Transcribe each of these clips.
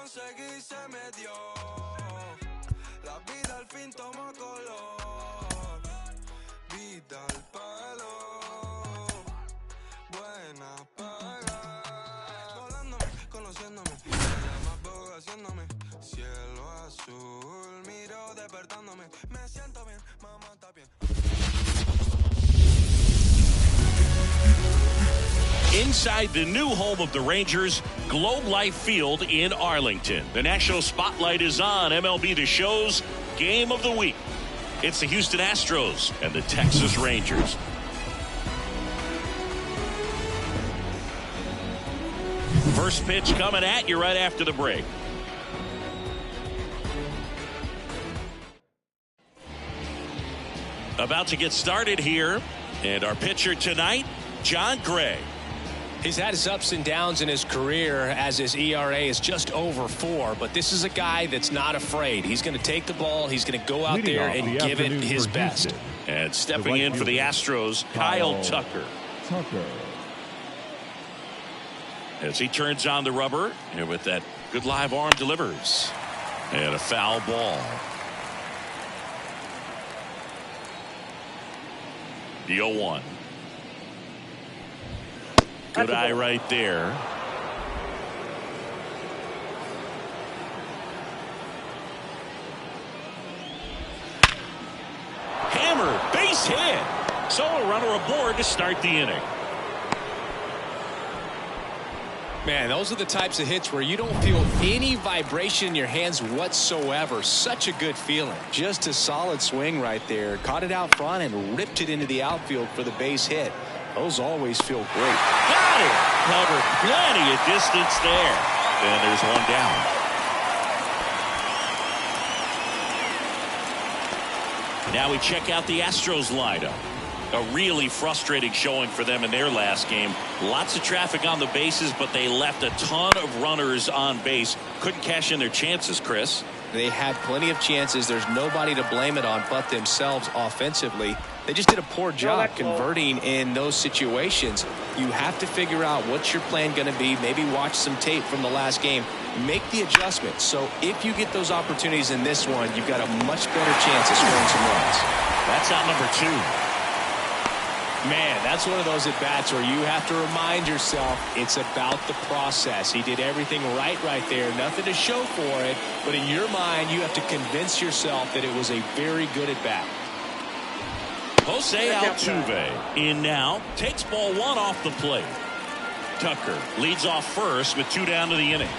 conseguí, se me dio. La vida al fin tomó color. Vida al palo. Buena paga. Volándome, conociéndome. Ella más boga haciéndome. Cielo azul, miro despertándome. Me siento bien, mamá está bien. Inside the new home of the Rangers, Globe Life Field in Arlington. The national spotlight is on MLB The Show's Game of the Week. It's the Houston Astros and the Texas Rangers. First pitch coming at you right after the break. About to get started here, and our pitcher tonight, Jon Gray. He's had his ups and downs in his career as his ERA is just over 4, but this is a guy that's not afraid. He's going to take the ball, he's going to go out there and give it his best. And stepping in for the Astros, Kyle Tucker. As he turns on the rubber, and with that good live arm delivers. And a foul ball. The 0-1. Good eye right there. Hammer, base hit. So a runner aboard to start the inning. Man, those are the types of hits where you don't feel any vibration in your hands whatsoever. Such a good feeling. Just a solid swing right there. Caught it out front and ripped it into the outfield for the base hit. Those always feel great. Got it. Covered plenty of distance there. And there's one down. Now we check out the Astros lineup. A really frustrating showing for them in their last game. Lots of traffic on the bases, but they left a ton of runners on base. Couldn't cash in their chances, Chris. They had plenty of chances. There's nobody to blame it on but themselves offensively. They just did a poor job converting in those situations. You have to figure out what's your plan going to be. Maybe watch some tape from the last game. Make the adjustment. So if you get those opportunities in this one, you've got a much better chance of scoring some runs. That's out number 2. Man, that's one of those at-bats where you have to remind yourself it's about the process. He did everything right there. Nothing to show for it. But in your mind, you have to convince yourself that it was a very good at-bat. Jose Altuve in now. Takes ball 1 off the plate. Tucker leads off first with 2 down to the inning.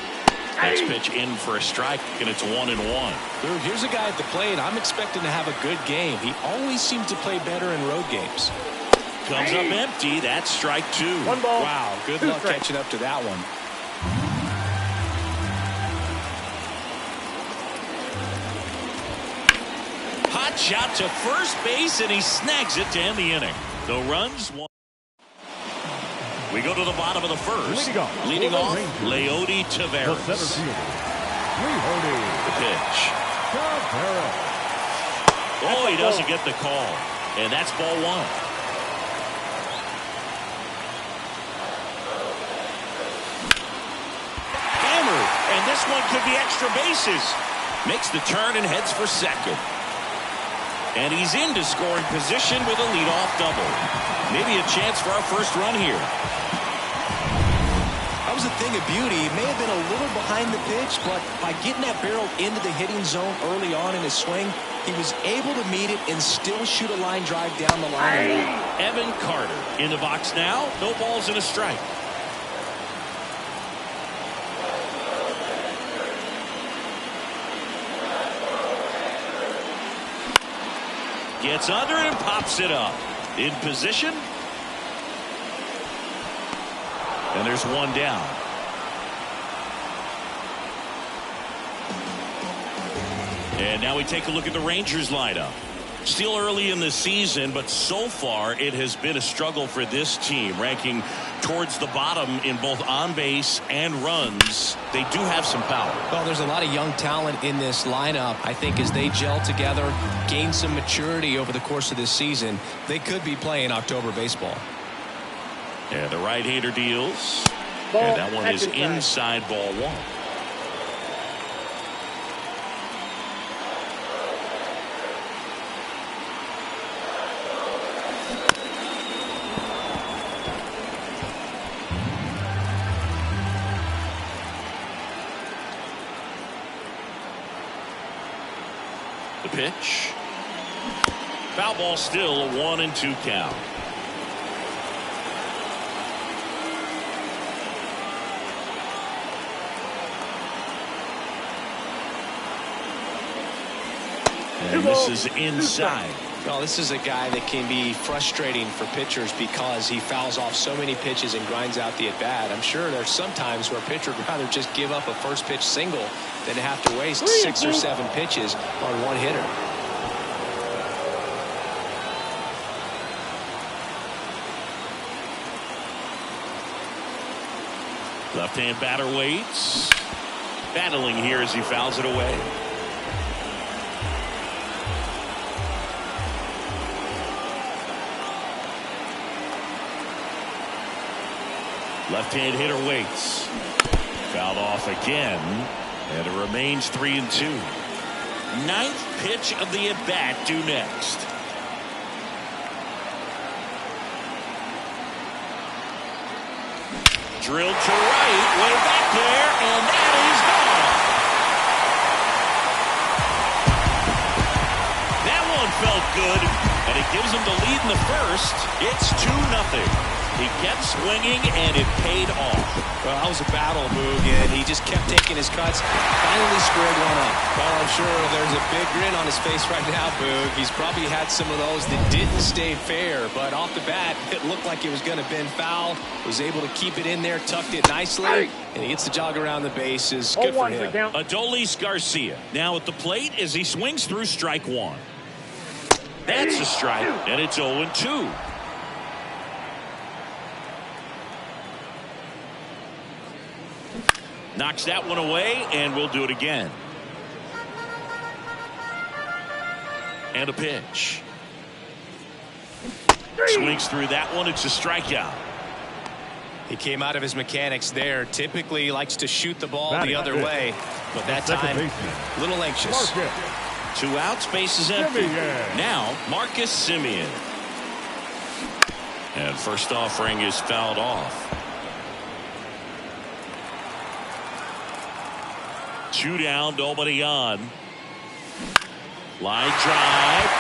Next pitch in for a strike, and it's 1-1. Dude, here's a guy at the plate I'm expecting to have a good game. He always seems to play better in road games. Comes up empty. That's strike 2. 1 ball. Wow, good luck catching up to that one. Hot shot to first base, and he snags it to end the inning. No runs. We go to the bottom of the first. Leading off, Leody Taveras. The center fielder, The pitch. Oh, he doesn't get the call. And that's ball 1. And this one could be extra bases. Makes the turn and heads for second. And he's into scoring position with a leadoff double. Maybe a chance for our first run here. That was a thing of beauty. He may have been a little behind the pitch, but by getting that barrel into the hitting zone early on in his swing, he was able to meet it and still shoot a line drive down the line. Evan Carter in the box now. No balls and a strike. Gets under it and pops it up. In position. And there's one down. And now we take a look at the Rangers lineup. Still early in the season, but so far it has been a struggle for this team, ranking towards the bottom in both on base and runs. They do have some power. Well, there's a lot of young talent in this lineup. I think as they gel together, gain some maturity over the course of this season, they could be playing October baseball. And the right-hander deals. And that one is inside ball 1. The pitch. Foul ball, still a 1-2 count. And this is inside. Well, this is a guy that can be frustrating for pitchers because he fouls off so many pitches and grinds out the at-bat. I'm sure there's some times where a pitcher would rather just give up a first pitch single than to have to waste 6 or 7 pitches on one hitter. Left-hand batter waits. Battling here as he fouls it away. Left-hand hitter waits. Fouled off again. And it remains 3-2. 9th pitch of the at-bat due next. Drilled to right, way back there, and that is gone. That one felt good, and it gives him the lead in the first. It's 2-0. He kept swinging, and it paid off. Well, that was a battle, Boog, and he just kept taking his cuts. Finally squared one up. Well, I'm sure there's a big grin on his face right now, Boog. He's probably had some of those that didn't stay fair, but off the bat, it looked like it was going to bend foul. Was able to keep it in there, tucked it nicely, and he gets the jog around the bases. Good for him. Adolis Garcia now at the plate as he swings through strike one. That's a strike, and it's 0-2. Knocks that one away, and we'll do it again. And a pitch. Swings through that one. It's a strikeout. He came out of his mechanics there. Typically he likes to shoot the ball the other way, but that time a little anxious. 2 outs, base is empty. Now Marcus Semien. And first offering is fouled off. 2 down, nobody on. Line drive.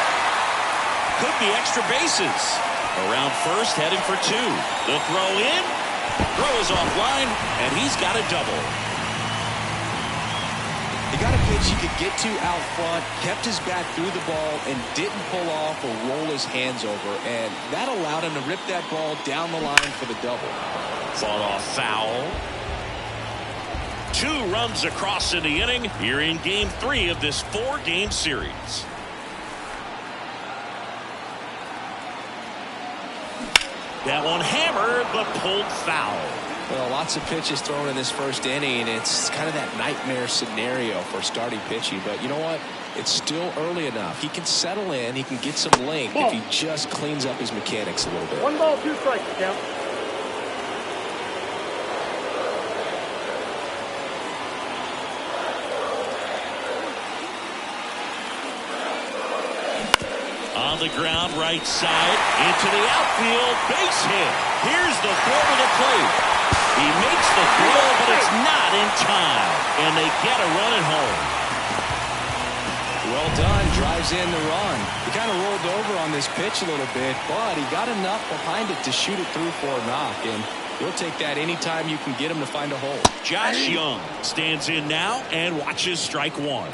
Could be extra bases. Around first, heading for 2. The throw in. Throw is offline, and he's got a double. He got a pitch he could get to out front, kept his bat through the ball, and didn't pull off or roll his hands over. And that allowed him to rip that ball down the line for the double. Fought off foul. 2 runs across in the inning here in game 3 of this 4-game series. That one hammered but pulled foul. Well, lots of pitches thrown in this first inning. It's kind of that nightmare scenario for starting pitching. But you know what? It's still early enough. He can settle in. He can get some length if he just cleans up his mechanics a little bit. 1 ball, 2 strikes, count. On the ground, right side, into the outfield, base hit. Here's the throw to the plate. He makes the throw, but it's not in time. And they get a run at home. Well done. Drives in the run. He kind of rolled over on this pitch a little bit, but he got enough behind it to shoot it through for a knock. And he'll take that anytime you can get him to find a hole. Josh Young stands in now and watches strike one.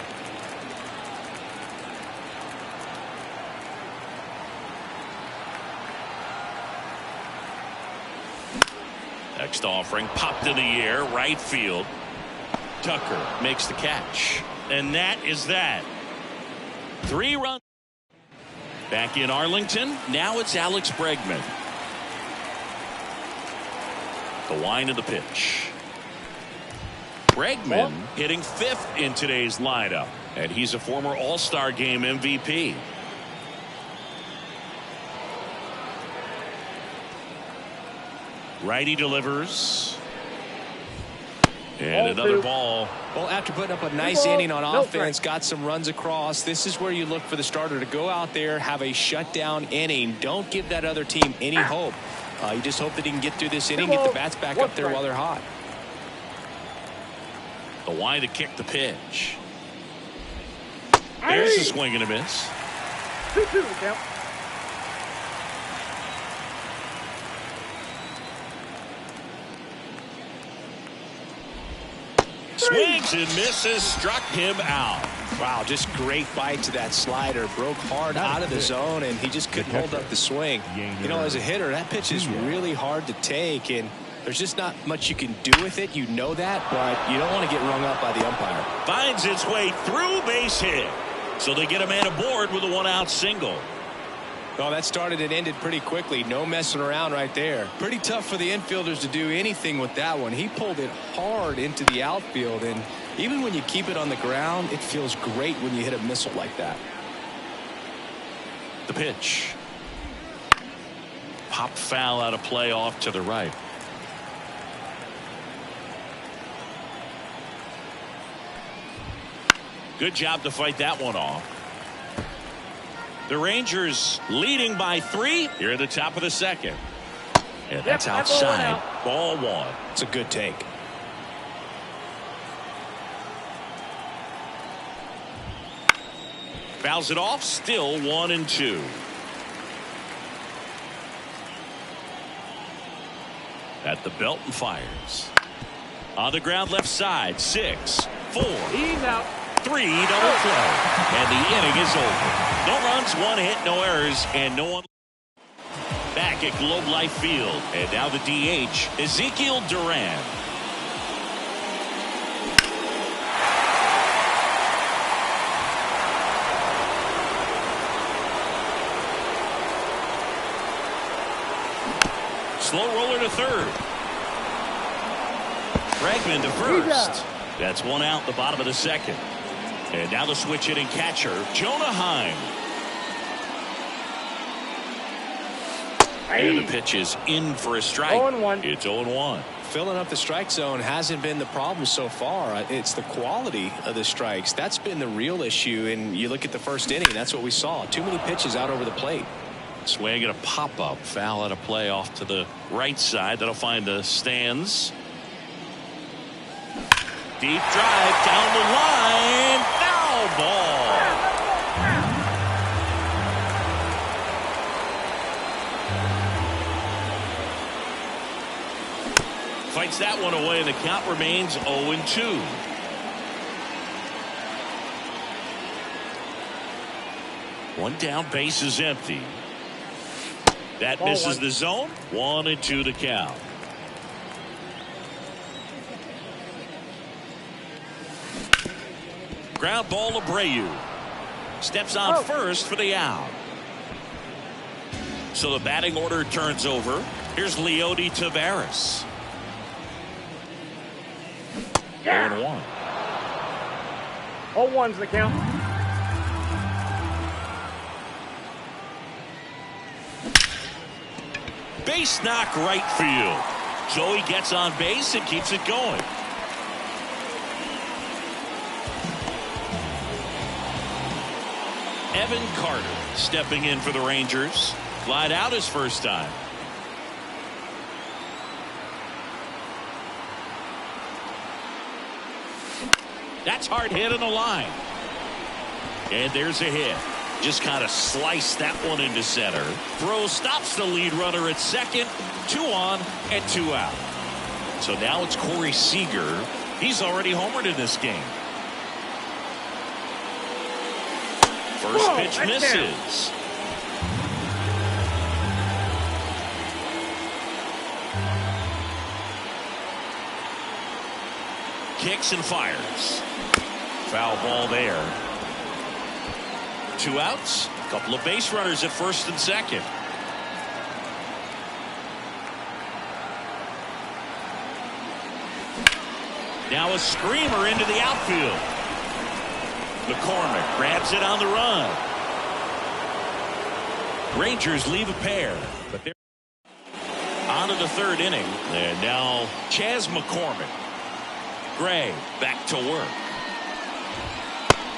Next offering popped in the air, right field. Tucker makes the catch. And that is that. 3 runs. Back in Arlington, now it's Alex Bregman. The wind of the pitch. Bregman hitting 5th in today's lineup, and he's a former All-Star Game MVP. Righty delivers. And another ball. Well, after putting up a nice inning on offense, got some runs across, this is where you look for the starter to go out there, have a shutdown inning. Don't give that other team any hope. You just hope that he can get through this inning, get the bats back up there while they're hot. The wind to kick the pitch. There's a swing and a miss. 2-2 count. Swings and misses, struck him out. Wow, just great bite to that slider. Broke hard out of the zone, and he just couldn't hold up the swing. You know, as a hitter, that pitch is really hard to take, and there's just not much you can do with it. You know that, but you don't want to get rung up by the umpire. Finds its way through, base hit. So they get a man aboard with a one-out single. Well, that started and ended pretty quickly. No messing around right there. Pretty tough for the infielders to do anything with that one. He pulled it hard into the outfield, and even when you keep it on the ground, it feels great when you hit a missile like that. The pitch. Pop foul out of play off to the right. Good job to fight that one off. The Rangers leading by 3 here at the top of the second. And that's outside. Ball 1. It's a good take. Fouls it off. Still 1-2. At the belt and fires. On the ground left side. 6, 4. He's out. 3 double play. And the inning is over. No runs, 1 hit, no errors, and no one. Back at Globe Life Field. And now the DH, Ezekiel Duran. Slow roller to third. Bregman to first. That's 1 out the bottom of the second. And now the switch hitting catcher, Jonah Heim. And the pitch is in for a strike. 0-1. It's 0-1. Filling up the strike zone hasn't been the problem so far. It's the quality of the strikes. That's been the real issue. And you look at the first inning, that's what we saw. Too many pitches out over the plate. Swing and a pop-up. Foul out of play off to the right side. That'll find the stands. Deep drive down the line. Foul ball. Fights that one away, and the count remains 0-2. One down, base is empty. That misses the zone. 1-2 the count. Ground ball to Abreu. Steps on first for the out. So the batting order turns over. Here's Leody Taveras. 0-1. 0-1's the count. Base knock right field. Joey gets on base and keeps it going. Evan Carter stepping in for the Rangers. Flied out his first time. That's hard hit on the line. And there's a hit. Just kind of sliced that one into center. Throw stops the lead runner at second. 2 on and 2 out. So now it's Corey Seager. He's already homered in this game. First pitch misses. Kicks and fires. Foul ball there. 2 outs. A couple of base runners at first and second. Now a screamer into the outfield. McCormick grabs it on the run. Rangers leave a pair, but they're on to the third inning. And now Chas McCormick. Gray back to work.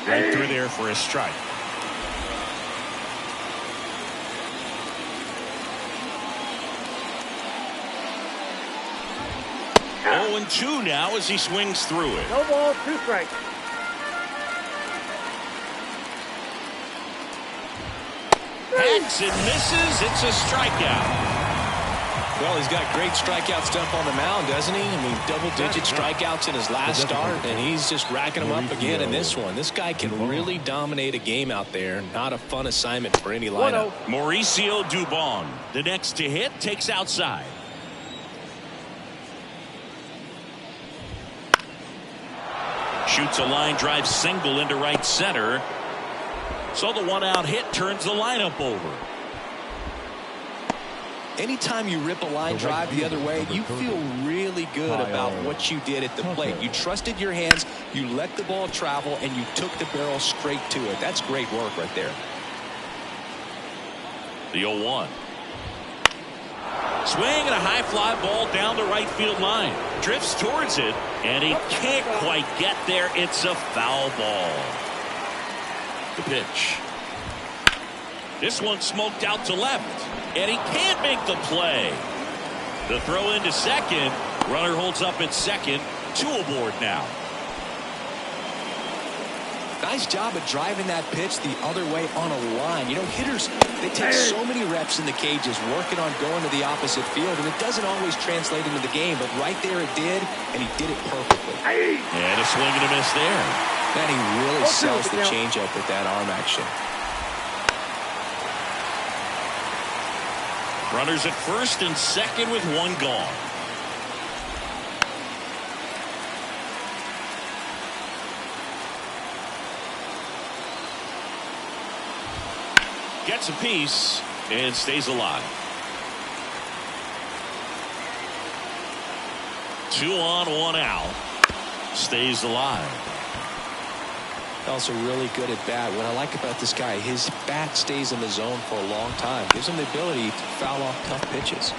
Right through there for a strike. Oh, and 2 now as he swings through it. No ball, 2 strikes. swings and misses. It's a strikeout. Well, he's got great strikeout stuff on the mound, doesn't he? I mean, double-digit strikeouts in his last start, and he's just racking them up again in this one. This guy can really dominate a game out there. Not a fun assignment for any lineup. Mauricio Dubon, the next to hit, takes outside. Shoots a line drive single into right center. So the one-out hit turns the lineup over. Anytime you rip a line drive the other way, you feel really good about what you did at the plate. You trusted your hands, you let the ball travel, and you took the barrel straight to it. That's great work right there. The 0-1. Swing and a high fly ball down the right field line. Drifts towards it, and he can't quite get there. It's a foul ball. The pitch. This one smoked out to left, and he can't make the play. The throw into second. Runner holds up at second. 2 aboard now. Nice job of driving that pitch the other way on a line. You know, hitters, they take so many reps in the cages working on going to the opposite field, and it doesn't always translate into the game, but right there it did, and he did it perfectly. And a swing and a miss there. Man, he really sells the changeup with that arm action. Runners at first and second with 1 gone. Gets a piece and stays alive. 2 on, 1 out. Stays alive. Also really good at bat. What I like about this guy, his bat stays in the zone for a long time. Gives him the ability to foul off tough pitches.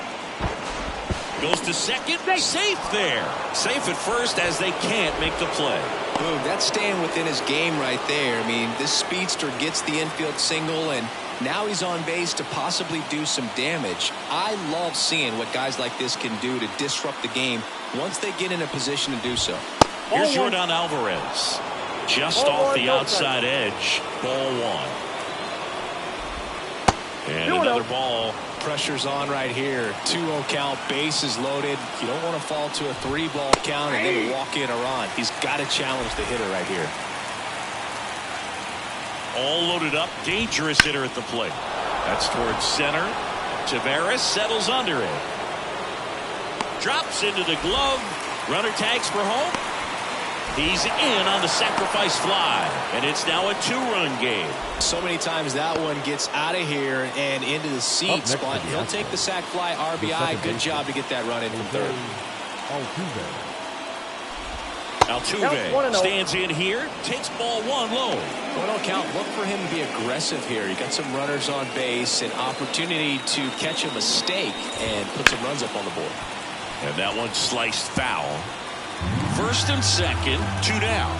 Goes to second. Safe there. Safe at first as they can't make the play. Boom, that's staying within his game right there. I mean, this speedster gets the infield single, and now he's on base to possibly do some damage. I love seeing what guys like this can do to disrupt the game once they get in a position to do so. Here's Jordan Alvarez. Just off the outside edge. Ball 1. And another ball. Pressure's on right here. 2-0 count. Bases loaded. You don't want to fall to a 3-ball count and then walk in or on. He's got to challenge the hitter right here. All loaded up. Dangerous hitter at the plate. That's towards center. Taveras settles under it. Drops into the glove. Runner tags for home. He's in on the sacrifice fly, and it's now a 2-run game. So many times that one gets out of here and into the seat spot. He'll take the sac fly RBI. Good job to get that run in from third. Altuve stands in here, takes ball 1 low. 1-0 count. Look for him to be aggressive here. You got some runners on base, an opportunity to catch a mistake and put some runs up on the board. And that one sliced foul. First and second, 2 down.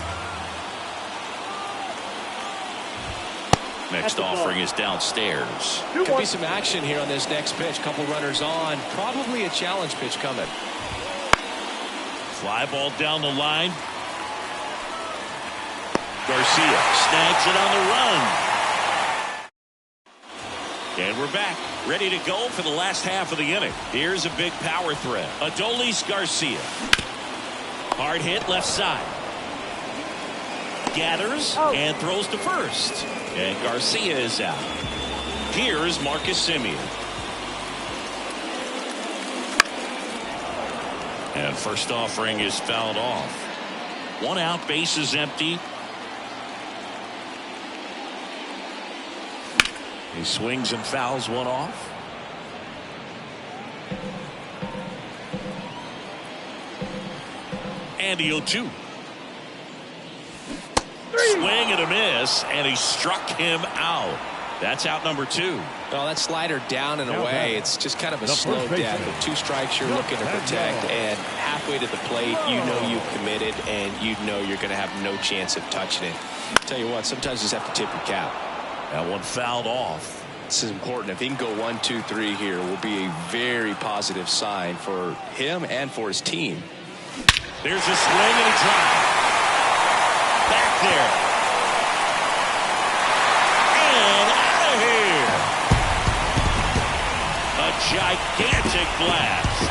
Next offering is downstairs. Could be some action here on this next pitch. Couple runners on. Probably a challenge pitch coming. Fly ball down the line. Garcia snags it on the run. And we're back, ready to go for the last half of the inning. Here's a big power threat. Adolis Garcia. Hard hit left side. Gathers and throws to first. And Garcia is out. Here's Marcus Semien. And first offering is fouled off. 1 out, bases empty. He swings and fouls 1 off. And the 0-2. Swing and a miss, and he struck him out. That's out number 2. Well, that slider down and away. It's just kind of a slow death. With 2 strikes you're looking to protect, and halfway to the plate, you know you've committed, and you know you're going to have no chance of touching it. Tell you what, sometimes you just have to tip your cap. That one fouled off. This is important. If he can go 1, 2, 3 here, will be a very positive sign for him and for his team. There's a swing and a drive. Back there. And out of here. gigantic blast.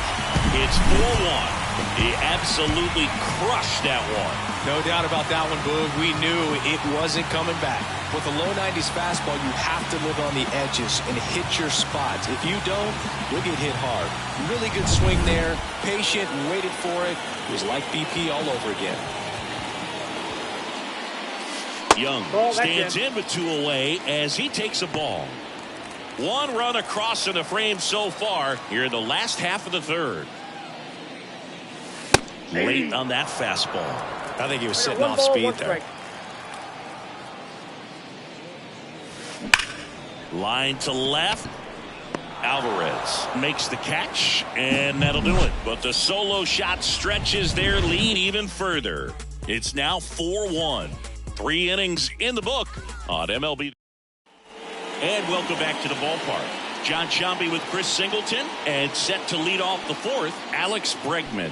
It's 4-1. He absolutely crushed that one. No doubt about that one, Boog. We knew it wasn't coming back. With a low 90s fastball, you have to live on the edges and hit your spots. If you don't, you'll get hit hard. Really good swing there. Patient and waited for it. It was like BP all over again. Young stands in with 2 away as he takes a ball. 1 run across in the frame so far here in the last half of the third. Late on that fastball. I think he was sitting off speed there. Line to left. Alvarez makes the catch, and that'll do it. But the solo shot stretches their lead even further. It's now 4-1. 3 innings in the book on MLB. And welcome back to the ballpark. John Sciambi with Chris Singleton, and set to lead off the 4th, Alex Bregman.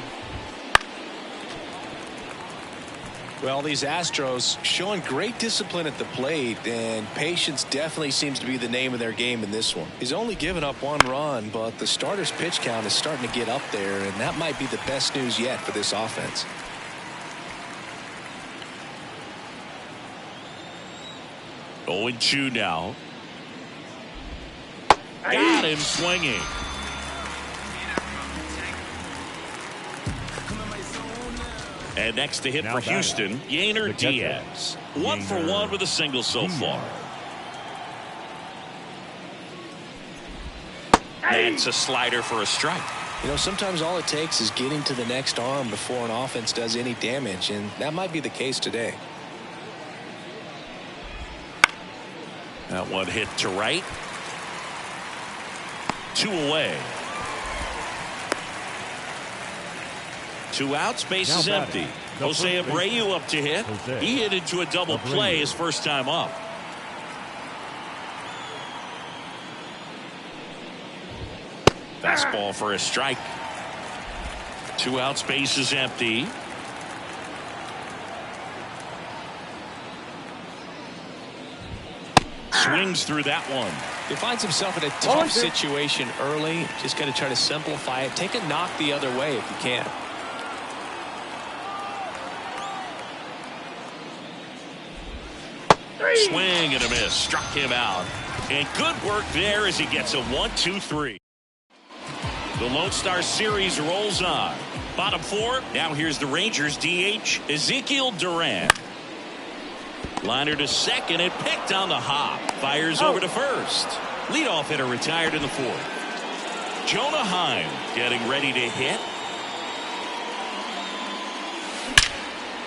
Well, these Astros showing great discipline at the plate, and patience definitely seems to be the name of their game in this one. He's only given up 1 run, but the starter's pitch count is starting to get up there, and that might be the best news yet for this offense. Oh, 0-2 now. Got him swinging. And next to hit Now for batting, Houston, Yainer Diaz. 1 for 1 with a single so far. That's a slider for a strike. You know, sometimes all it takes is getting to the next arm before an offense does any damage, and that might be the case today. That one hit to right. 2 away. 2 outs, base is empty. Jose Abreu up to hit. He hit into a double play his first time up. Fastball for a strike. 2 outs, base is empty. Swings through that one. He finds himself in a tough situation early. Just got to try to simplify it. Take a knock the other way if you can. Swing and a miss. Struck him out. And good work there as he gets a 1-2-3. The Lone Star Series rolls on. Bottom 4. Now here's the Rangers DH Ezekiel Duran. Liner to second and picked on the hop. Fires over to first. Leadoff hitter retired in the 4th. Jonah Heim getting ready to hit.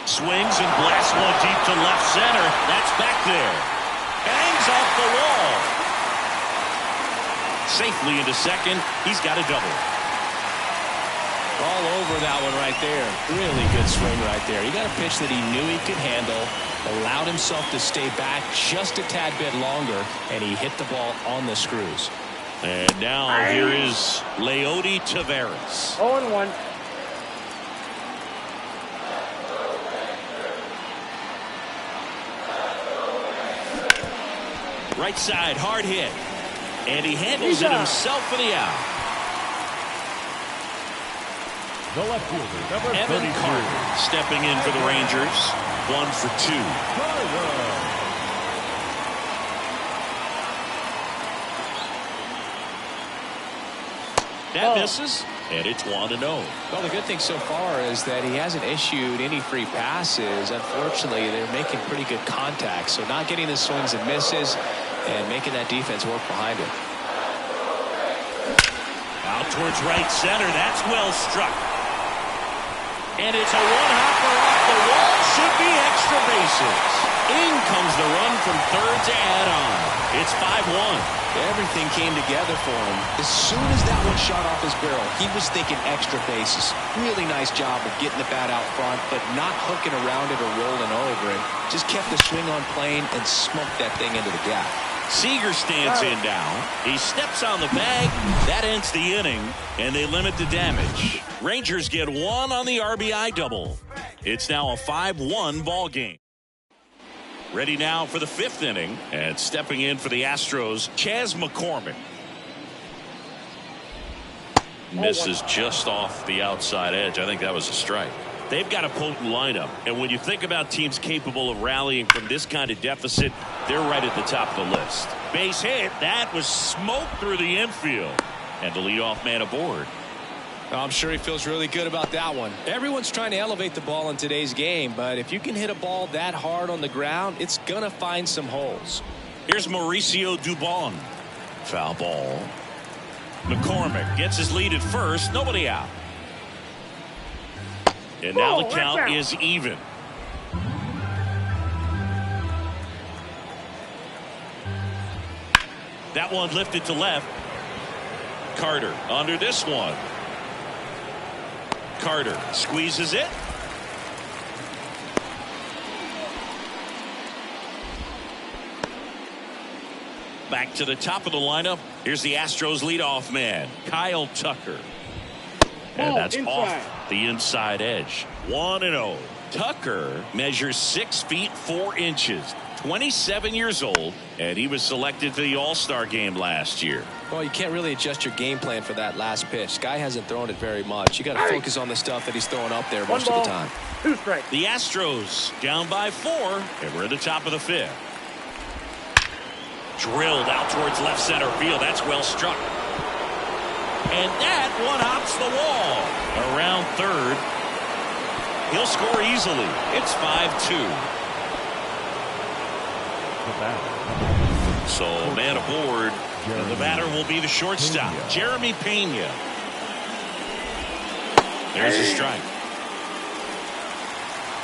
Swings and blasts one deep to left center. That's back there. Bangs off the wall. Safely into second. He's got a double. All over that one right there. Really good swing right there. He got a pitch that he knew he could handle, allowed himself to stay back just a tad bit longer, and he hit the ball on the screws. And now here is Leody Taveras. 0-1. Right side, hard hit. And he handles it himself for the out. The left fielder, number Evan 32. Carter stepping in for the Rangers. 1 for 2. That misses, and it's 1-0. Well, the good thing so far is that he hasn't issued any free passes. Unfortunately, they're making pretty good contact, so not getting the swings and misses and making that defense work behind him. Out towards right center. That's well struck. And it's a one-hopper off the wall. Should be extra bases. In comes the run from third to add on. It's 5-1. Everything came together for him. As soon as that one shot off his barrel, he was thinking extra bases. Really nice job of getting the bat out front, but not hooking around it or rolling over it. Just kept the swing on plane and smoked that thing into the gap. Seager stands in now. He steps on the bag. That ends the inning, and they limit the damage. Rangers get 1 on the RBI double. It's now a 5-1 ball game. Ready now for the 5th inning, and stepping in for the Astros, Chas McCormick. Misses just off the outside edge. I think that was a strike. They've got a potent lineup, and when you think about teams capable of rallying from this kind of deficit, they're right at the top of the list. Base hit. That was smoke through the infield. And the leadoff man aboard. I'm sure he feels really good about that one. Everyone's trying to elevate the ball in today's game, but if you can hit a ball that hard on the ground, it's going to find some holes. Here's Mauricio Dubon. Foul ball. McCormick gets his lead at first. Nobody out. And now the count is even. That one lifted to left. Carter under this one. Carter squeezes it. Back to the top of the lineup. Here's the Astros leadoff man, Kyle Tucker. And that's off the inside edge. 1-0. Tucker measures 6 feet 4 inches. 27 years old, and he was selected to the All-Star game last year. Well, you can't really adjust your game plan for that last pitch. Guy hasn't thrown it very much. You got to focus on the stuff that he's throwing up there most of the time. 2 strikes. The Astros down by 4, and we're at the top of the 5th. Drilled out towards left center field. That's well struck. And that one hops the wall. Around third. He'll score easily. It's 5-2. So man aboard, and the batter will be the shortstop, Jeremy Pena. There's a strike.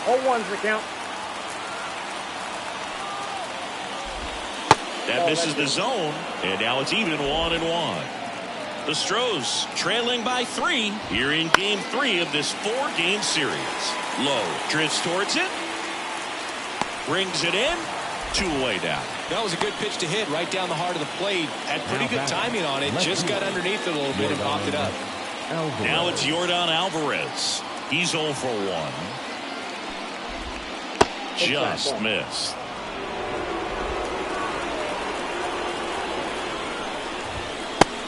0-1's the count. That misses the zone, and now it's even 1-1. The Stros trailing by 3 here in game 3 of this 4-game series. Low drifts towards it, brings it in. 2 away down. That was a good pitch to hit right down the heart of the plate. Had pretty good timing on it. Just got underneath it a little bit and popped it up. Now it's Yordan Alvarez. He's 0 for 1. Just missed.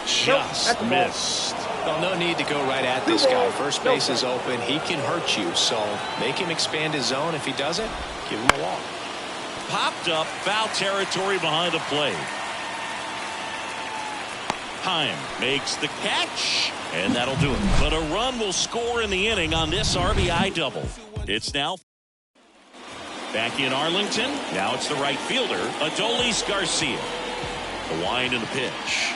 Just missed. Well, no need to go right at this guy. First base is open. He can hurt you. So make him expand his zone. If he doesn't, give him a walk. Popped up, foul territory behind the plate. Heim makes the catch, and that'll do it. But a run will score in the inning on this RBI double. It's now back in Arlington. Now it's the right fielder, Adolis Garcia. The wind and the pitch.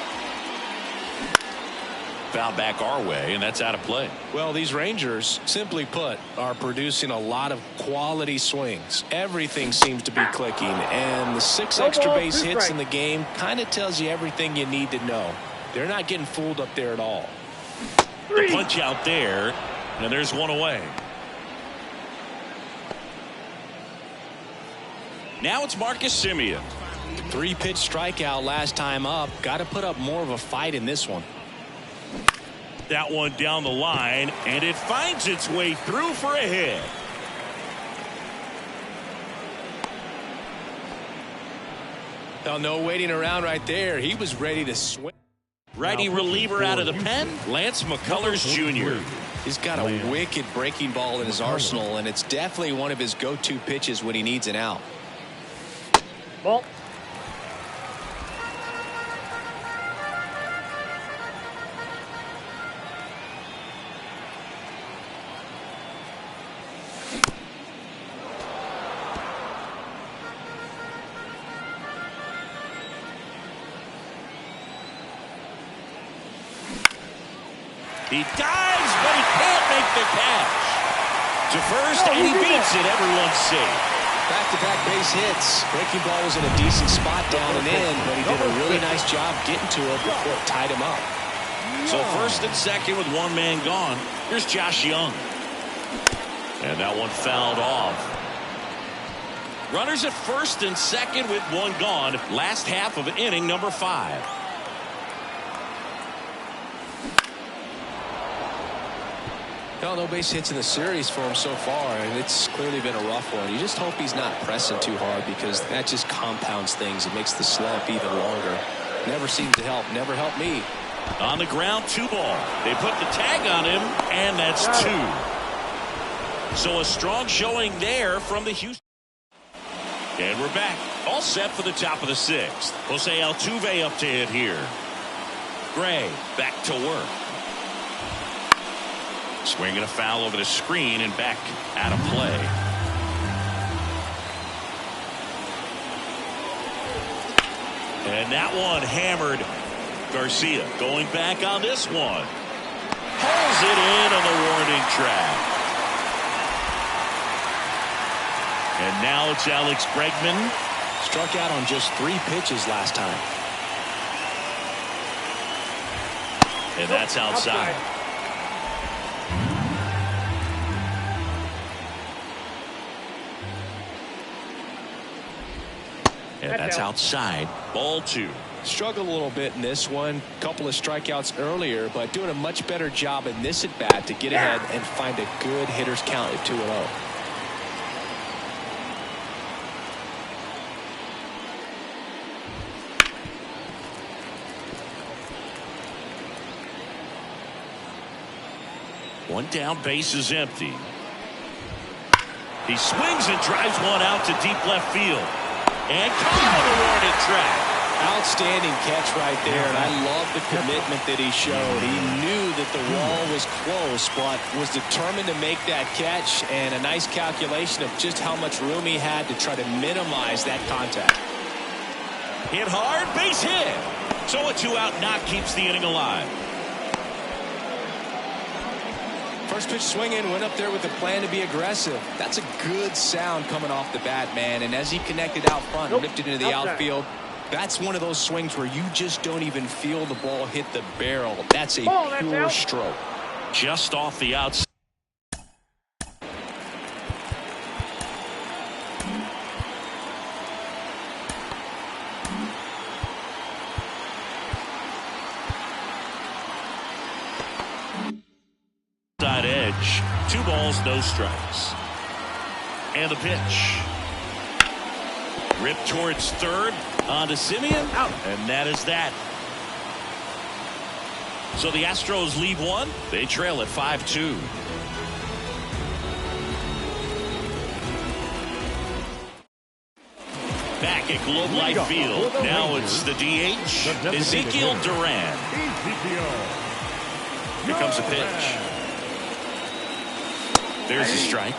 Foul back our way, and that's out of play. Well, these Rangers, simply put, are producing a lot of quality swings. Everything seems to be clicking, and the 6 extra base hits in the game kind of tells you everything you need to know. They're not getting fooled up there at all. The punch out there, and there's 1 away. Now it's Marcus Semien. 3-pitch strikeout last time up. Got to put up more of a fight in this one. That one down the line, and it finds its way through for a hit. Oh, no waiting around right there. He was ready to swing. Righty reliever out of the pen, Lance McCullers Jr. He's got a wicked breaking ball in his arsenal, and it's definitely one of his go-to pitches when he needs an out. Ball. He dives, but he can't make the catch. To first, and he beats it. Everyone's safe. Back-to-back base hits. Breaking ball was in a decent spot down and in, but he did a really nice job getting to it before it tied him up. So first and second with 1 man gone. Here's Josh Young. And that one fouled off. Runners at first and second with 1 gone. Last half of inning number 5. No base hits in the series for him so far, and it's clearly been a rough one. You just hope he's not pressing too hard, because that just compounds things. It makes the slump even longer. Never seems to help. Never helped me. On the ground, 2 ball. They put the tag on him, and that's 2. So a strong showing there from the Houston. And we're back. All set for the top of the 6th. Jose Altuve up to hit here. Gray back to work. Swinging a foul over the screen and back out of play. And that one hammered. Garcia going back on this one. Pulls it in on the warning track. And now it's Alex Bregman. Struck out on just 3 pitches last time. And that's outside. And that's outside. Ball 2. Struggled a little bit in this one. Couple of strikeouts earlier, but doing a much better job in this at bat to get ahead and find a good hitter's count at 2-0. One down, base is empty. He swings and drives one out to deep left field. And caught on the warning track. Outstanding catch right there, and I love the commitment that he showed. He knew that the wall was close, but was determined to make that catch, and a nice calculation of just how much room he had to try to minimize that contact. Hit hard, base hit. So a 2-out knock keeps the inning alive. First pitch swinging, went up there with a plan to be aggressive. That's a good sound coming off the bat, man. And as he connected out front, lifted into the outfield, that's one of those swings where you just don't even feel the ball hit the barrel. That's a pure stroke. Just off the outside. Edge. 2 balls, no strikes. And the pitch. Ripped towards third. On to Simeon. Out. And that is that. So the Astros lead 1. They trail at 5-2. Back at Globe Life Field. Now it's the DH, Ezekiel Duran. Here comes a pitch. There's a strike.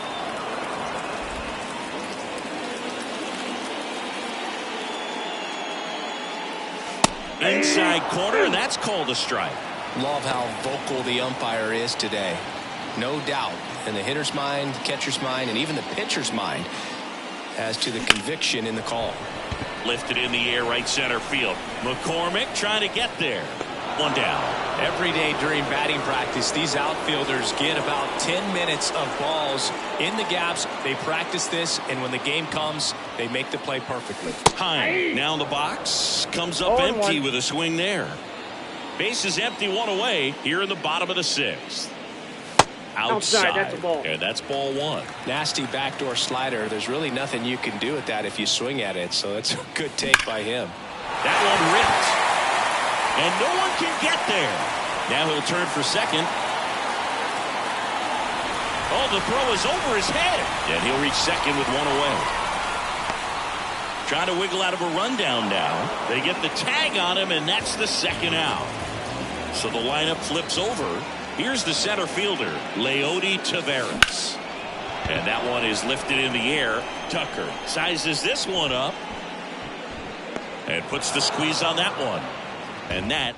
Inside corner, and that's called a strike. Love how vocal the umpire is today. No doubt in the hitter's mind, catcher's mind, and even the pitcher's mind as to the conviction in the call. Lifted in the air, right center field. McCormick trying to get there. 1 down. Every day during batting practice, these outfielders get about 10 minutes of balls in the gaps. They practice this, and when the game comes, they make the play perfectly. Hine now in the box. Comes up empty with a swing there. Base is empty, 1 away here in the bottom of the 6th. Outside. That's a ball. And that's ball 1. Nasty backdoor slider. There's really nothing you can do with that if you swing at it, so that's a good take by him. That one ripped. And no one can get there. Now he'll turn for second. Oh, the throw is over his head. And he'll reach second with 1 away. Trying to wiggle out of a rundown now. They get the tag on him, and that's the 2nd out. So the lineup flips over. Here's the center fielder, Leody Taveras. And that one is lifted in the air. Tucker sizes this one up. And puts the squeeze on that one. And that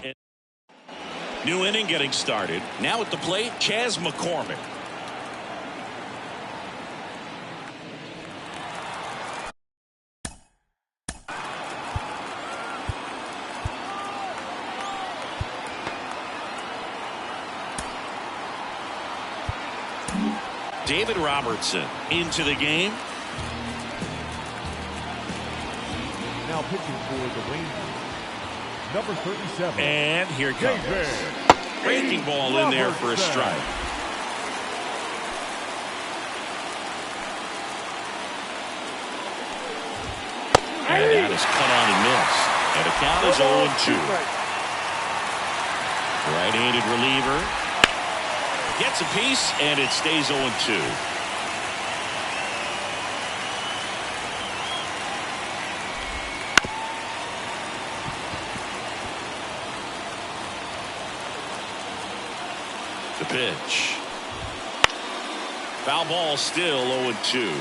new inning getting started. Now at the plate, Chas McCormick. David Robertson into the game. Now pitching for the Rangers, number 37. And here it comes. Breaking ball in there for a strike. And that is cut on and missed. And the count is 0-2. Right-handed reliever. Gets a piece, and it stays 0-2. The pitch. Foul ball, still 0-2.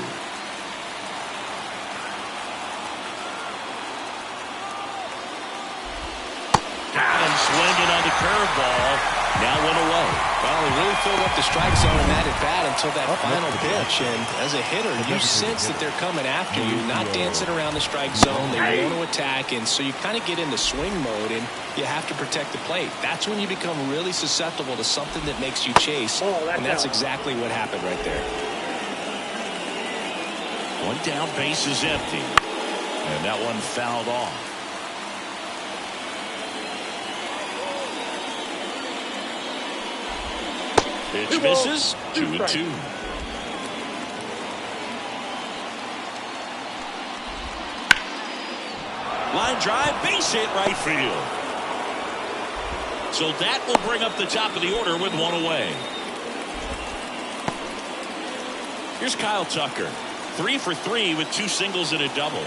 Got him swinging on the curveball. Now 1 away. Well, he really filled up the strike zone in that at bat until that final pitch. And as a hitter, you sense that they're coming after you, not dancing around the strike zone. They want to attack, and so you kind of get into swing mode, and you have to protect the plate. That's when you become really susceptible to something that makes you chase, and that's exactly what happened right there. One down, base is empty, and that one fouled off. Pitch misses. 2-2. Line drive, base hit, right field. So that will bring up the top of the order with 1 away. Here's Kyle Tucker. 3 for 3 with 2 singles and a double.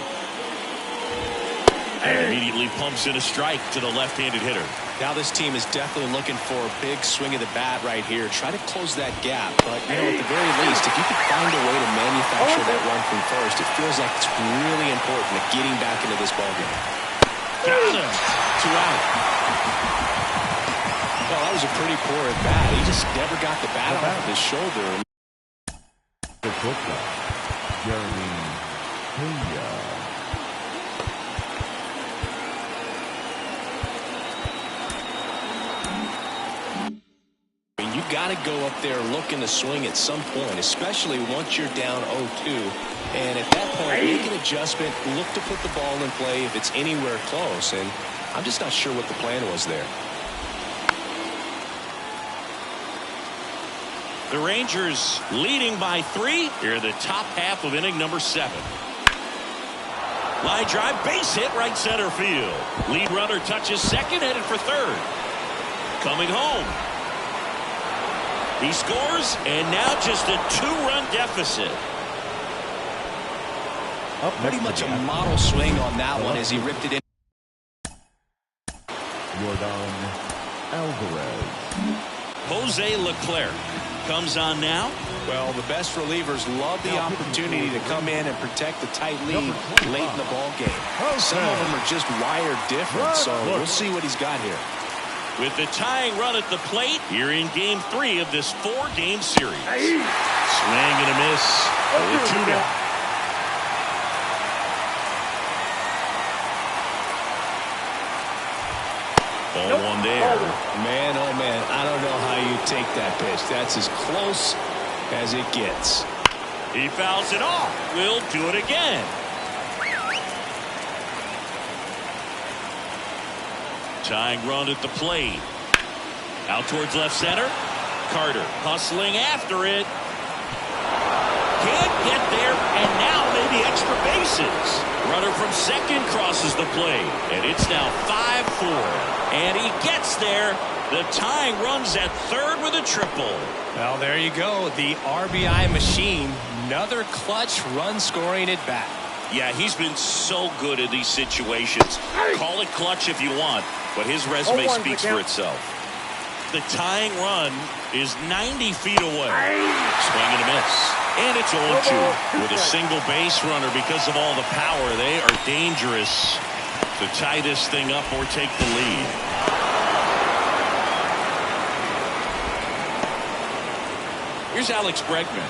And immediately pumps in a strike to the left-handed hitter. Now this team is definitely looking for a big swing of the bat right here. Try to close that gap. But, you know, at the very least, if you could find a way to manufacture that run from first, it feels like it's really important to getting back into this ballgame. Got him. 2 out. Well, that was a pretty poor at bat. He just never got the bat off of his shoulder. The shortstop, Jeremy Pena. You got to go up there looking to swing at some point, especially once you're down 0-2. And at that point, make an adjustment, look to put the ball in play if it's anywhere close. And I'm just not sure what the plan was there. The Rangers leading by 3 here in the top half of inning number 7. Line drive, base hit, right center field. Lead runner touches second, headed for third. Coming home. He scores, and now just a 2-run deficit. Pretty much a model swing on that one as he ripped it in. Yordan Alvarez. Jose Leclerc comes on now. Well, the best relievers love the opportunity to come in and protect the tight lead late in the ball game. Some of them are just wired different, so we'll see what he's got here. With the tying run at the plate here in Game 3 of this 4-game series. Swing and a miss. 0-2 now. Ball 1 there. Man, oh man, I don't know how you take that pitch. That's as close as it gets. He fouls it off. We'll do it again. Tying run at the plate. Out towards left center. Carter hustling after it. Can't get there, and now maybe extra bases. Runner from second crosses the plate, and it's now 5-4. And he gets there. The tying run's at third with a triple. Well, there you go. The RBI machine. Another clutch run scoring at bat. Yeah, he's been so good in these situations. Call it clutch if you want, but his resume speaks for itself. The tying run is 90 feet away. Swing and a miss. And it's 0-2 with a single base runner because of all the power. They are dangerous to tie this thing up or take the lead. Here's Alex Bregman.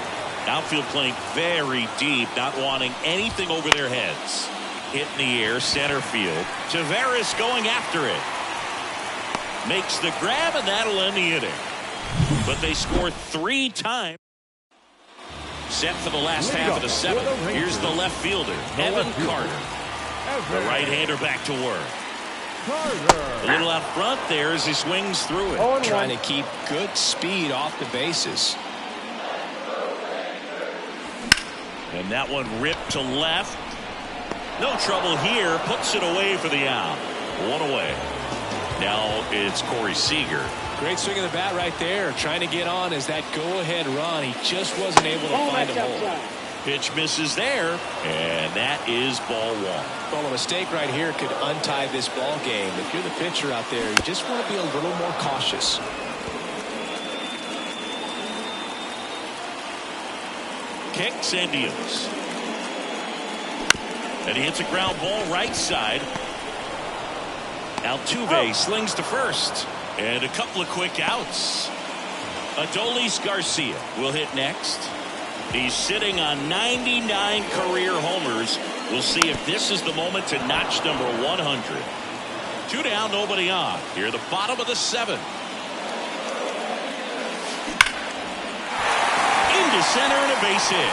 Outfield playing very deep, not wanting anything over their heads. Hit in the air, center field. Taveras going after it. Makes the grab, and that'll end the inning. But they score 3 times. Set for the last half of the 7th. Here's the left fielder, Evan Carter. The right-hander back to work. A little out front there as he swings through it. Trying to keep good speed off the bases. And that one ripped to left. No trouble here. Puts it away for the out. 1 away. Now it's Corey Seager. Great swing of the bat right there. Trying to get on as that go-ahead run. He just wasn't able to find a hole. Pitch misses there, and that is ball one. Well, a mistake right here could untie this ball game. If you're the pitcher out there, you just want to be a little more cautious. Kicks and deals. And he hits a ground ball right side. Altuve slings to first. And a couple of quick outs. Adolis Garcia will hit next. He's sitting on 99 career homers. We'll see if this is the moment to notch number 100. 2 down, nobody on. Here, the bottom of the 7th. Into center and a base hit.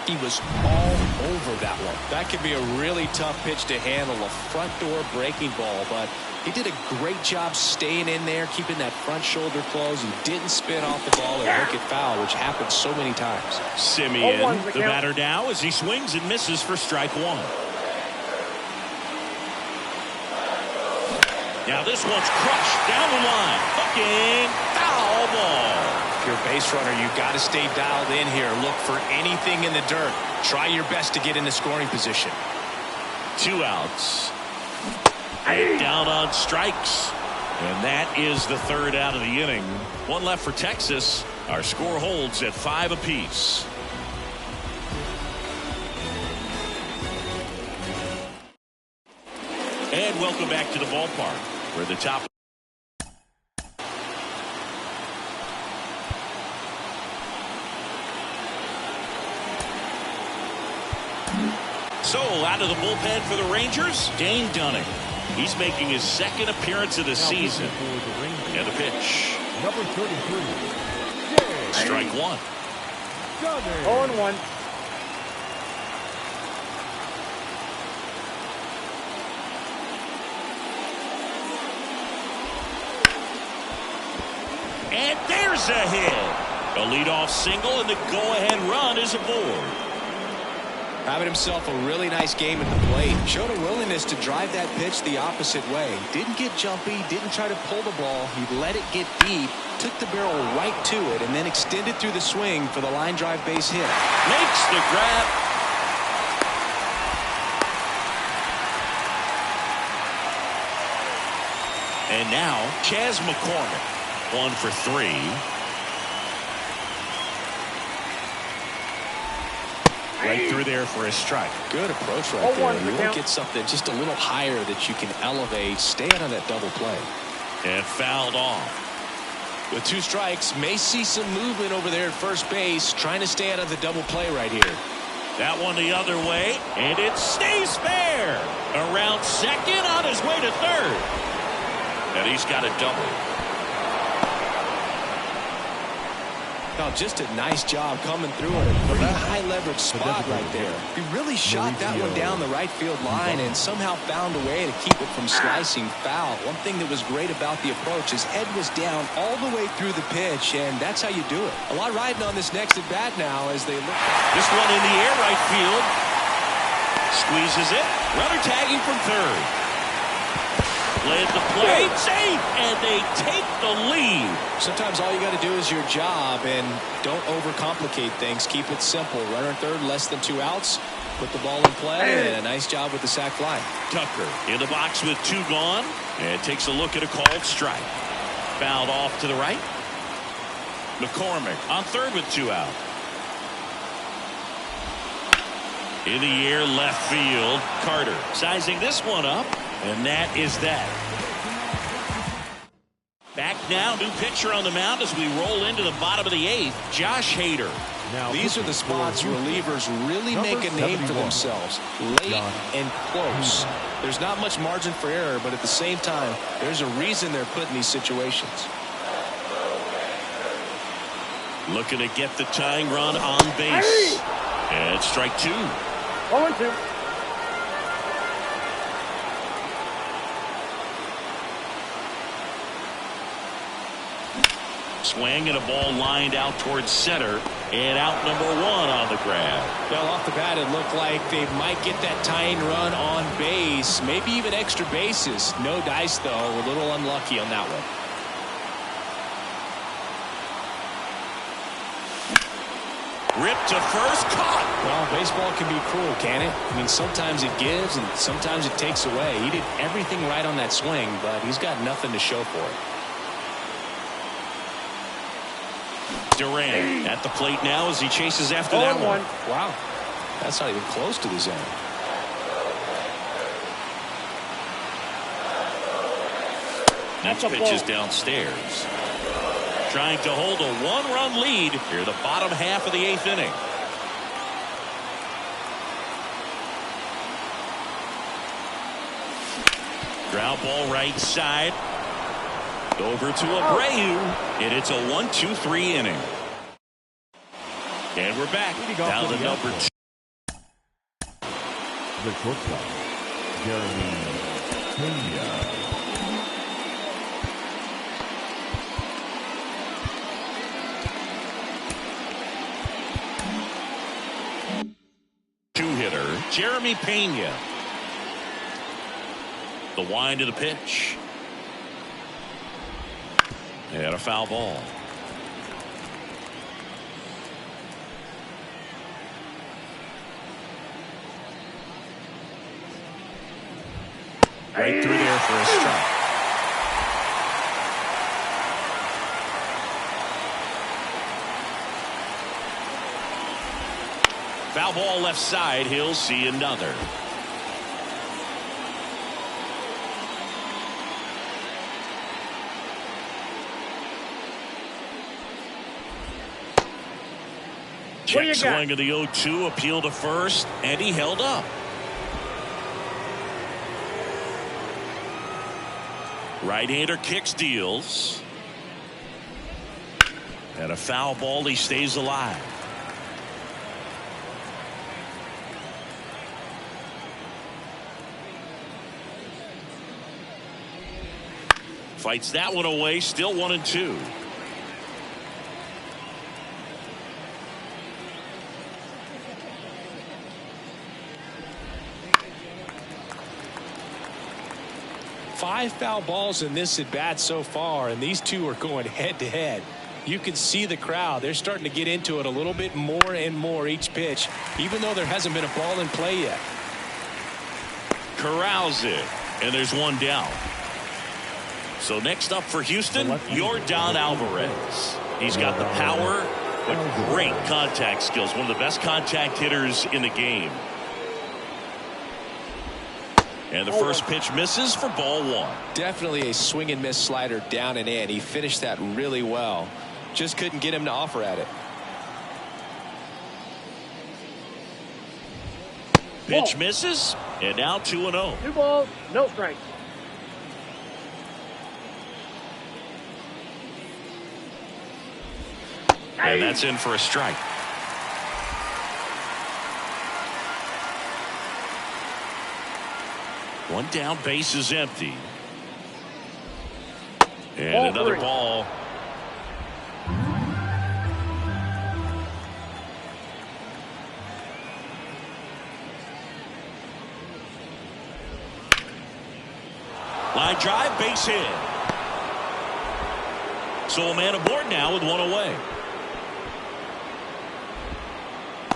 He was all over that one. That could be a really tough pitch to handle, a front door breaking ball, but he did a great job staying in there, keeping that front shoulder closed. He didn't spin off the ball and hook it foul, which happens so many times. Simeon, the batter now, as he swings and misses for strike one. Now this one's crushed down the line. Hooking, foul ball. If you're a base runner, you've got to stay dialed in here. Look for anything in the dirt. Try your best to get in the scoring position. 2 outs. And down on strikes. And that is the 3rd out of the inning. 1 left for Texas. Our score holds at 5 apiece. And welcome back to the ballpark, where the top. So out of the bullpen for the Rangers, Dane Dunning. He's making his 2nd appearance of the season. And the pitch. Number 33. Strike 1. 0-1. And there's a hit. A leadoff single, and the go-ahead run is aboard. Having himself a really nice game at the plate. Showed a willingness to drive that pitch the opposite way. Didn't get jumpy, didn't try to pull the ball. He let it get deep, took the barrel right to it, and then extended through the swing for the line drive base hit. Makes the grab. And now, Chas McCormick. 1 for 3. Right through there for a strike. Good approach right there. You want to get something just a little higher that you can elevate. Stay out of that double play. And fouled off. With 2 strikes, may see some movement over there at first base. Trying to stay out of the double play right here. That one the other way. And it stays fair. Around second, on his way to third. And he's got a double. Now, just a nice job coming through in a pretty high leverage spot right there. He really shot that one down the right field line and somehow found a way to keep it from slicing foul. One thing that was great about the approach, his head was down all the way through the pitch, and that's how you do it. A lot riding on this next at bat now as they look. This one in the air, right field. Squeezes it. Runner tagging from third. Led the plate, safe, and they take the lead. Sometimes all you got to do is your job, and don't overcomplicate things. Keep it simple. Runner third, less than 2 outs. Put the ball in play, and a nice job with the sac fly. Tucker in the box with 2 gone, and takes a look at a called strike. Fouled off to the right. McCormick on third with 2 out. In the air, left field. Carter sizing this one up. And that is that. Back now, new pitcher on the mound as we roll into the bottom of the 8th, Josh Hader. Now, these are the spots relievers really make a name for themselves. Late and close. There's not much margin for error, but at the same time, there's a reason they're put in these situations. Looking to get the tying run on base. And strike 2. 0-2. Swing and a ball lined out towards center. And out number 1 on the grab. Well, off the bat, it looked like they might get that tying run on base. Maybe even extra bases. No dice, though. A little unlucky on that one. Ripped to first, caught. Well, baseball can be cruel, can it? I mean, sometimes it gives and sometimes it takes away. He did everything right on that swing, but he's got nothing to show for it. Duran at the plate now as he chases after that one. Wow, that's not even close to the zone. Next pitch is downstairs. Trying to hold a 1-run lead here the bottom half of the 8th inning. Ground ball right side. Over to Abreu, and it's a 1-2-3 inning. And we're back down to number 2. The shortstop, Jeremy Pena. Two-hitter, Jeremy Pena. The wind of the pitch. And a foul ball. Right through there for a strike. Foul ball left side. He'll see another. Check swing of the 0-2, appeal to first, and he held up. Right-hander kicks, deals. And a foul ball, he stays alive. Fights that one away, still 1-2. Five foul balls in this at bat so far, and these two are going head to head. You can see the crowd. They're starting to get into it a little bit more and more each pitch, even though there hasn't been a ball in play yet. Corrals it, and there's one down. So next up for Houston, Yordan Alvarez. He's got the power, but great contact skills. One of the best contact hitters in the game. And the first pitch misses for ball 1. Definitely a swing and miss slider down and in. He finished that really well. Just couldn't get him to offer at it. Pitch misses, and now 2-0. 2 balls, no strikes. And that's in for a strike. One down, base is empty. And Ball another 3. ball. Line drive, base hit. So a man aboard now with one away.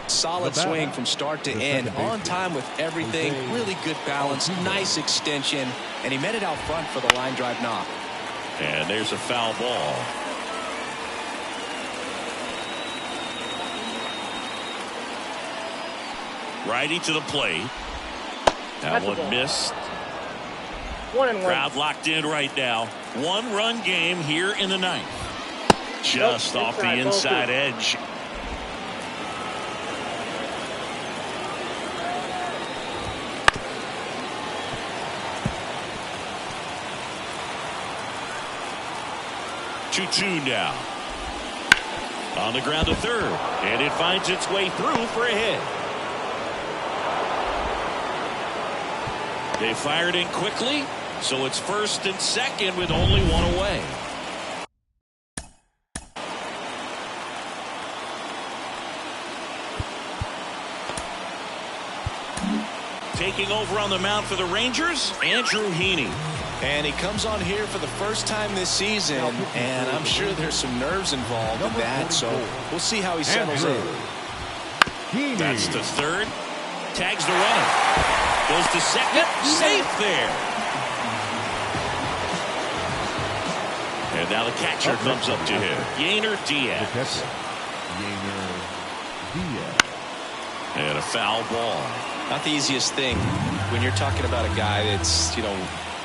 Solid swing from start to end, on time with everything, really good balance, nice extension, and he met it out front for the line drive knock. And there's a foul ball. Righty to the plate. That one missed. 1-1. Crowd locked in right now. 1-run game here in the 9th. Just off the inside edge. Two now. On the ground to third. And it finds its way through for a hit. They fired in quickly, so it's first and second with only one away. Taking over on the mound for the Rangers, Andrew Heaney. And he comes on here for the first time this season, and I'm sure there's some nerves involved in that, so we'll see how he settles in. That's to third. Tags the runner. Goes to second. Safe there. And now the catcher comes up to him. Yainer Diaz. And a foul ball. Not the easiest thing when you're talking about a guy that's,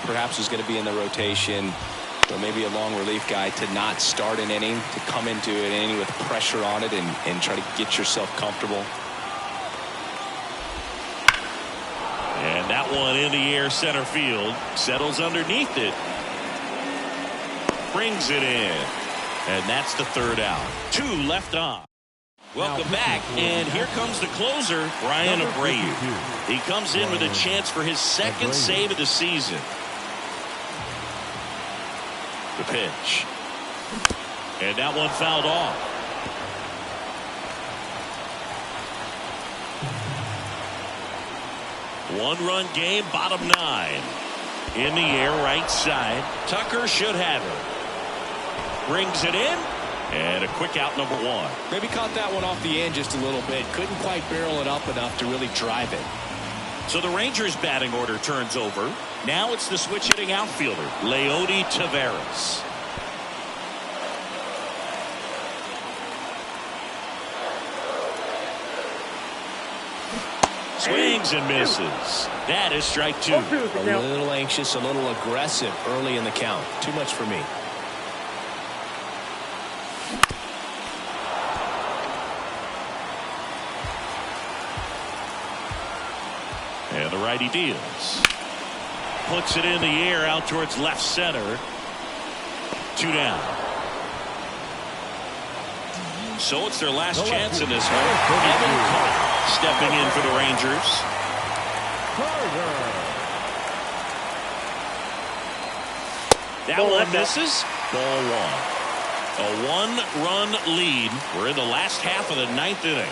perhaps is going to be in the rotation, or maybe a long relief guy, to not start an inning, to come into an inning with pressure on it and try to get yourself comfortable. And that one in the air center field. Settles underneath it. Brings it in. And that's the third out. 2 left on. Welcome back, and here comes the closer, Bryan Abreu. He comes in with a chance for his second save of the season. The pitch. And that one fouled off. One-run game, bottom 9. In the air, right side. Tucker should have it. Brings it in. And a quick out, number 1. Maybe caught that one off the end just a little bit. Couldn't quite barrel it up enough to really drive it. So the Rangers batting order turns over. Now it's the switch hitting outfielder, Leody Taveras. Swings and misses. That is strike 2. A little anxious, a little aggressive early in the count. Too much for me. And the righty deals. Puts it in the air out towards left center. 2 down. So it's their last chance in this one. Evan Carter stepping in for the Rangers. That one misses. Ball 1. A 1-run lead. We're in the last half of the 9th inning.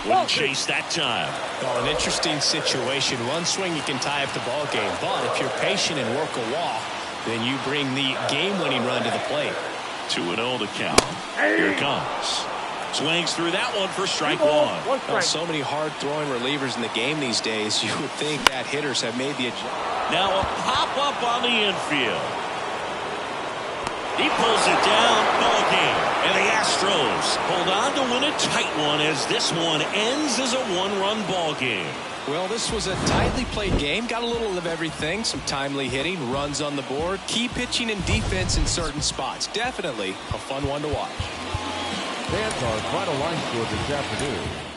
Wouldn't chase that time. Oh, an interesting situation. One swing, you can tie up the ball game. But if you're patient and work a walk, then you bring the game-winning run to the plate. 2-0 the count. Here it comes. Swings through that one for strike 1. Well, so many hard-throwing relievers in the game these days. You would think that hitters have made the adjustment. Now a pop-up on the infield. He pulls it down. Ball game. And the Astros hold on to win a tight one as this one ends as a 1-run ball game. Well, this was a tightly played game. Got a little of everything. Some timely hitting, runs on the board, key pitching and defense in certain spots. Definitely a fun one to watch. That's our final line score this afternoon.